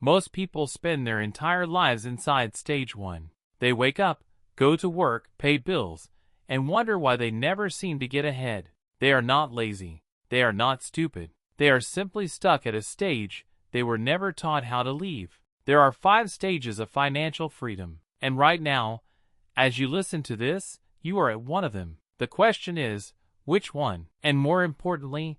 Most people spend their entire lives inside stage 1. They wake up, go to work, pay bills, and wonder why they never seem to get ahead. They are not lazy. They are not stupid. They are simply stuck at a stage they were never taught how to leave. There are 5 stages of financial freedom, and right now, as you listen to this, you are at one of them. The question is, which one? And more importantly,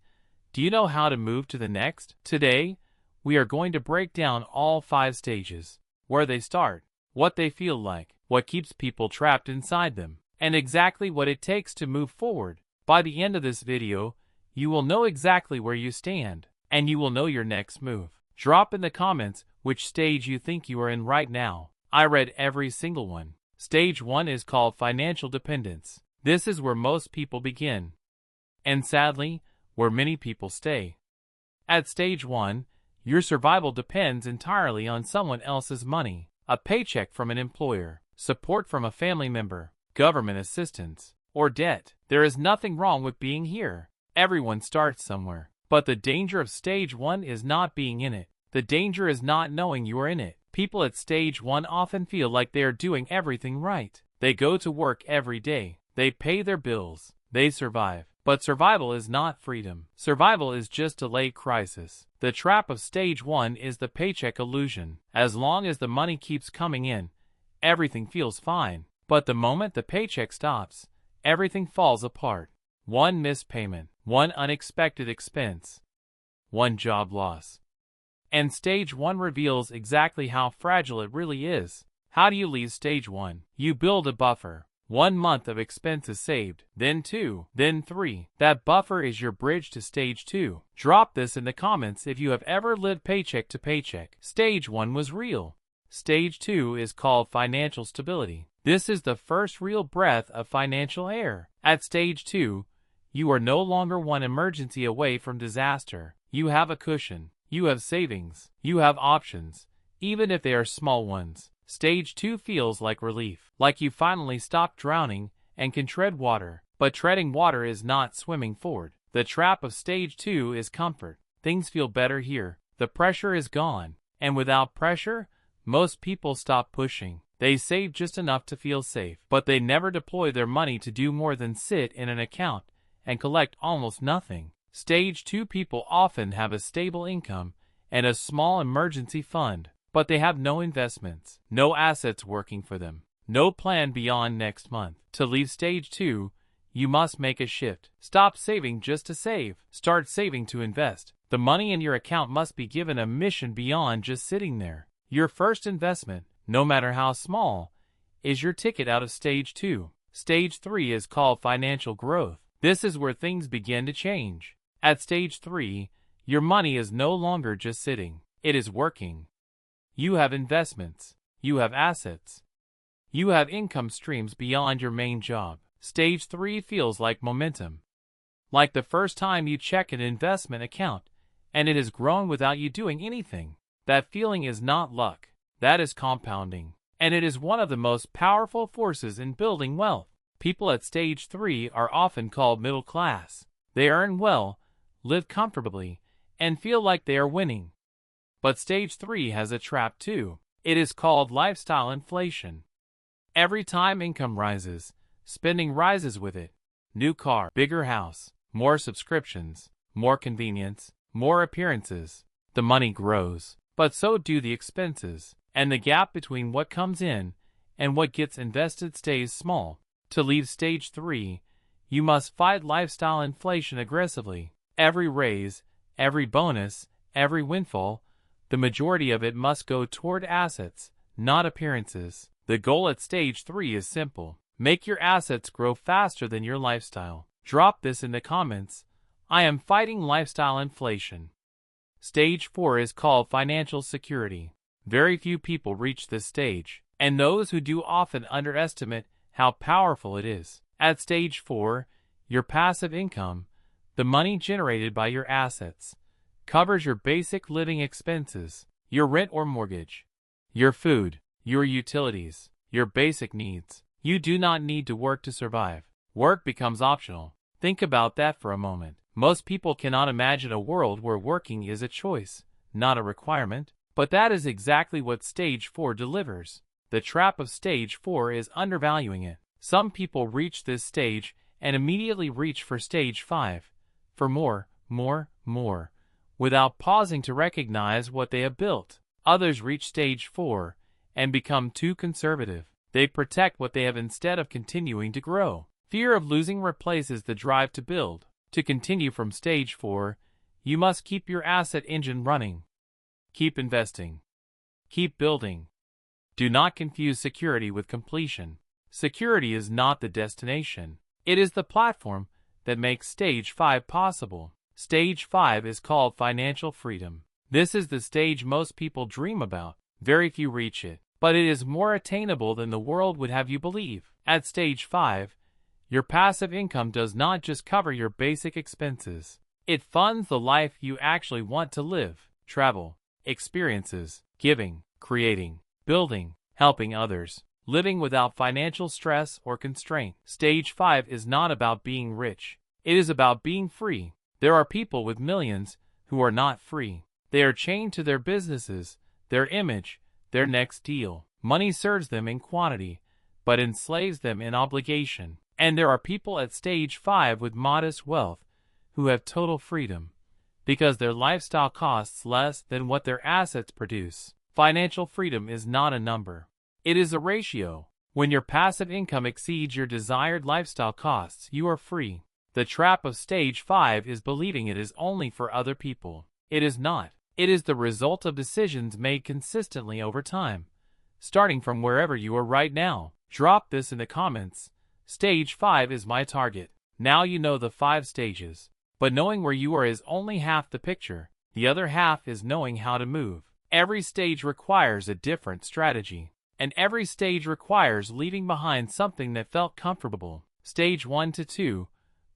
do you know how to move to the next? Today, we are going to break down all 5 stages, where they start, what they feel like, what keeps people trapped inside them, and exactly what it takes to move forward. By the end of this video, you will know exactly where you stand, and you will know your next move. Drop in the comments which stage you think you are in right now. I read every single one. Stage 1 is called financial dependence. This is where most people begin, and sadly, where many people stay. At stage 1, your survival depends entirely on someone else's money, a paycheck from an employer, support from a family member, government assistance, or debt. There is nothing wrong with being here. Everyone starts somewhere. But the danger of stage 1 is not being in it. The danger is not knowing you are in it. People at stage 1 often feel like they are doing everything right. They go to work every day. They pay their bills. They survive. But survival is not freedom. Survival is just delayed crisis. The trap of stage 1 is the paycheck illusion. As long as the money keeps coming in, everything feels fine. But the moment the paycheck stops, everything falls apart. One missed payment, one unexpected expense, one job loss. And stage 1 reveals exactly how fragile it really is. How do you leave stage 1? You build a buffer. 1 month of expenses saved, then 2, then 3. That buffer is your bridge to stage 2. Drop this in the comments if you have ever lived paycheck to paycheck. Stage 1 was real. Stage 2 is called financial stability. This is the first real breath of financial air. At stage 2, you are no longer one emergency away from disaster. You have a cushion. You have savings. You have options, even if they are small ones. Stage 2 feels like relief, like you finally stopped drowning and can tread water. But treading water is not swimming forward. The trap of stage 2 is comfort. Things feel better here. The pressure is gone. And without pressure, most people stop pushing. They save just enough to feel safe, but they never deploy their money to do more than sit in an account and collect almost nothing. Stage 2 people often have a stable income and a small emergency fund, but they have no investments, no assets working for them, no plan beyond next month. To leave stage 2, you must make a shift. Stop saving just to save. Start saving to invest. The money in your account must be given a mission beyond just sitting there. Your first investment, no matter how small, is your ticket out of stage 2. Stage 3 is called financial growth. This is where things begin to change. At stage 3, your money is no longer just sitting. It is working. You have investments. You have assets. You have income streams beyond your main job. Stage 3 feels like momentum. Like the first time you check an investment account, and it has grown without you doing anything. That feeling is not luck. That is compounding. And it is one of the most powerful forces in building wealth. People at stage 3 are often called middle class. They earn well, live comfortably, and feel like they are winning. But stage 3 has a trap too. It is called lifestyle inflation. Every time income rises, spending rises with it. New car, bigger house, more subscriptions, more convenience, more appearances. The money grows, but so do the expenses. And the gap between what comes in and what gets invested stays small. To leave stage 3, you must fight lifestyle inflation aggressively. Every raise, every bonus, every windfall, the majority of it must go toward assets, not appearances. The goal at stage 3 is simple. Make your assets grow faster than your lifestyle. Drop this in the comments. I am fighting lifestyle inflation. Stage 4 is called financial security. Very few people reach this stage, and those who do often underestimate how powerful it is. At stage 4, your passive income, the money generated by your assets, covers your basic living expenses, your rent or mortgage, your food, your utilities, your basic needs. You do not need to work to survive. Work becomes optional. Think about that for a moment. Most people cannot imagine a world where working is a choice, not a requirement. But that is exactly what Stage 4 delivers. The trap of Stage 4 is undervaluing it. Some people reach this stage and immediately reach for Stage 5, for more, without pausing to recognize what they have built. Others reach Stage 4 and become too conservative. They protect what they have instead of continuing to grow. Fear of losing replaces the drive to build. To continue from Stage 4, you must keep your asset engine running. Keep investing. Keep building. Do not confuse security with completion. Security is not the destination. It is the platform that makes Stage 5 possible. Stage 5 is called financial freedom. This is the stage most people dream about. Very few reach it, but it is more attainable than the world would have you believe. At Stage 5, your passive income does not just cover your basic expenses. It funds the life you actually want to live. Travel, experiences, giving, creating, building, helping others, living without financial stress or constraint. Stage 5 is not about being rich. It is about being free. There are people with millions who are not free. They are chained to their businesses, their image, their next deal. Money serves them in quantity, but enslaves them in obligation. And there are people at Stage 5 with modest wealth who have total freedom, because their lifestyle costs less than what their assets produce. Financial freedom is not a number. It is a ratio. When your passive income exceeds your desired lifestyle costs, you are free. The trap of Stage 5 is believing it is only for other people. It is not. It is the result of decisions made consistently over time, starting from wherever you are right now. Drop this in the comments. Stage 5 is my target. Now you know the 5 stages. But knowing where you are is only half the picture. The other half is knowing how to move. Every stage requires a different strategy. And every stage requires leaving behind something that felt comfortable. Stage 1 to 2.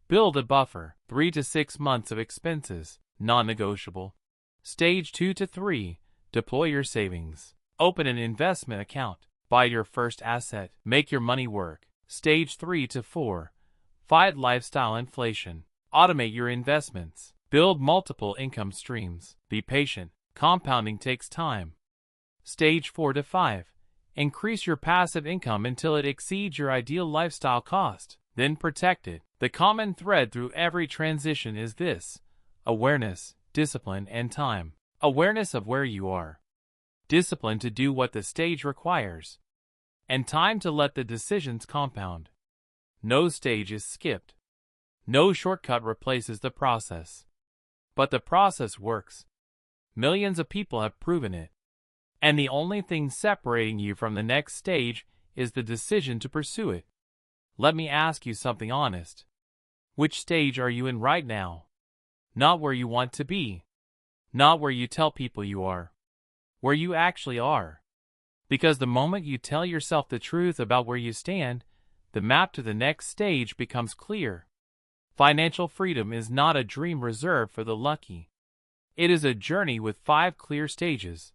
Build a buffer. 3 to 6 months of expenses. Non-negotiable. Stage 2 to 3. Deploy your savings. Open an investment account. Buy your first asset. Make your money work. Stage 3 to 4. Fight lifestyle inflation. Automate your investments. Build multiple income streams. Be patient. Compounding takes time. Stage 4 to 5. Increase your passive income until it exceeds your ideal lifestyle cost. Then protect it. The common thread through every transition is this: awareness, discipline, and time. Awareness of where you are. Discipline to do what the stage requires. And time to let the decisions compound. No stage is skipped. No shortcut replaces the process. But the process works. Millions of people have proven it. And the only thing separating you from the next stage is the decision to pursue it. Let me ask you something honest. Which stage are you in right now? Not where you want to be. Not where you tell people you are. Where you actually are. Because the moment you tell yourself the truth about where you stand, the map to the next stage becomes clear. Financial freedom is not a dream reserved for the lucky. It is a journey with 5 clear stages.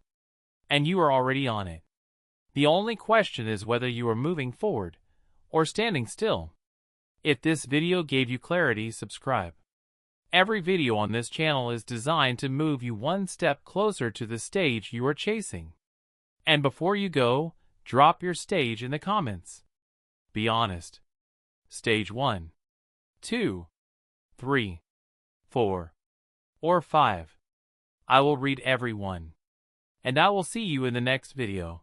And you are already on it. The only question is whether you are moving forward or standing still. If this video gave you clarity, subscribe. Every video on this channel is designed to move you one step closer to the stage you are chasing. And before you go, drop your stage in the comments. Be honest. Stage 1, 2, 3, 4, or 5. I will read every one. And I will see you in the next video.